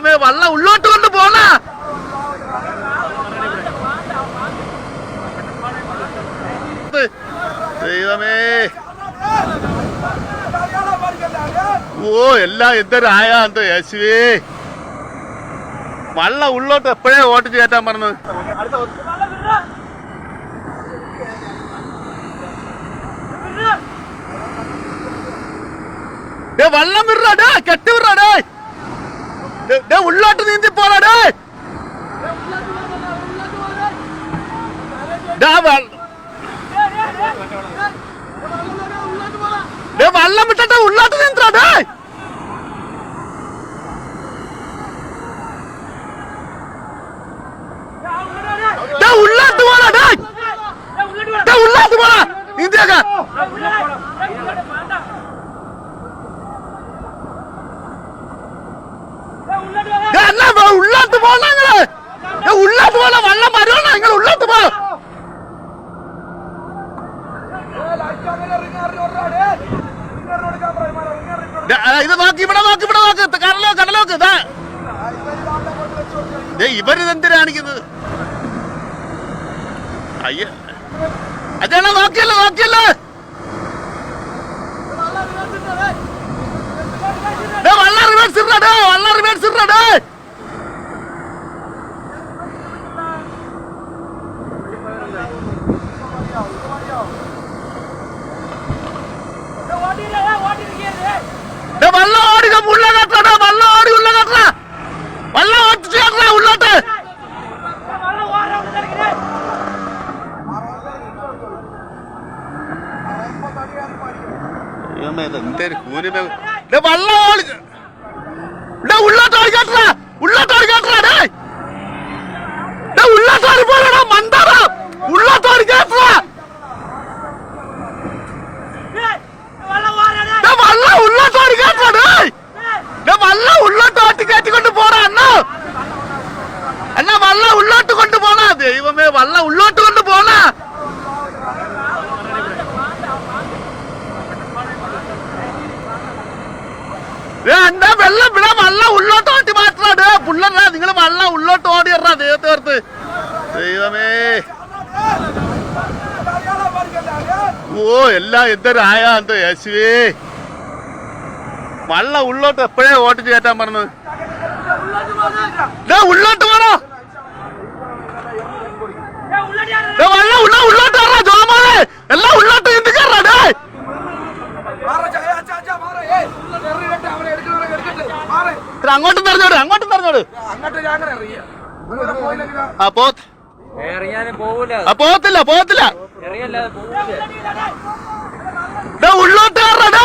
ദൈവമേ വള്ളം ഉള്ളോട്ട് കൊണ്ട് പോണ ദൈവമേ. ഓ എല്ലാം എന്തൊരായ എന്ത് യേശുവേ. വള്ളം ഉള്ളോട്ട് എപ്പോഴേ വോട്ട് ചെയ്യാൻ പറഞ്ഞത്. വള്ളം വിടാ കെട്ടി വിടാ ഉള്ളോട്ട് നീന്തി പോടാ. വള്ളം വിട്ടെ ഉള്ളോട്ട് നീന്താടേ. ഉള്ളോട്ട് പോടാ ഉള്ളോട്ട് പോടാ നീന്തിയാക്ക. ഉള്ളോട്ട് പോണ നിങ്ങള് ഉള്ളോട്ട് പോണ വള്ളം വരുവാണോ നിങ്ങൾ ഉള്ളോട്ട് പോ. ഇത് നോക്കി ഇവിടെ നോക്കി ഇവിടെ നോക്ക് കടലോക്ക് കടലോക്ക് ഇതാ ഇവരിതെന്തിനാ കാണിക്കുന്നത്. അയ്യ അതെന്നാ നോക്കിയല്ലോ നോക്കിയല്ലോ. വള്ള റിവേഴ്സ് ഇടേ വള്ള റിവേഴ്സ് ഇടേ. വള്ളം ഓടിക്ക ഉള്ള കെട്ട വള്ളം ഓടി ഉള്ള കെട്ട വള്ളം ഓടിച്ച് കെട്ട ഉള്ളോട്ട്. വള്ളം ഓടി ഉള്ളോട്ട് ഓടി കെട്ട ഉള്ളോട്ട് ഓടി കെട്ട ഉള്ളോട്ട് ഓടി പോരാ മണ്ടാറ ഉള്ളോട്ട് ഓടി കെട്ട. വള്ളം ഉള്ളോട്ട് ഓടി കെട്ടേ വള്ളം ഉള്ളോട്ട് ഓട്ടി കയറ്റിക്കൊണ്ട് പോടാ അണ്ണ അല്ല വള്ളം ഉള്ളോട്ട് കൊണ്ട് പോണ. ദൈവമേ വള്ളം ഉള്ളോട്ട് കൊണ്ട് പോണ. എന്താ വെള്ളം വിടാ വള്ളം ഉള്ളോട്ട് ഓട്ടി മാറ്റാ പുള്ളറാ. നിങ്ങൾ വള്ളം ഉള്ളോട്ട് ഓടിയറാ ദൈവത്തെ ഓർത്ത്. ദൈവമേ ഓ എല്ലാം എന്തൊരായ എന്ത് യേശുവേ. വള്ളം ഉള്ളോട്ട് എപ്പോഴേ വോട്ട് ചെയ്യാൻ പറഞ്ഞത്. ഉള്ളോട്ട് പോണോ വള്ളം ഉള്ളോട്ട് കയറാ ജോമാനെ എല്ലാം ഉള്ളോട്ട് എന്ത് കയറാ. അങ്ങോട്ടും തെരഞ്ഞോട് അങ്ങോട്ടും തെരഞ്ഞോട്. ആ പോത്തില്ല പോത്തില്ല ഉള്ളോട്ട് കയറാ.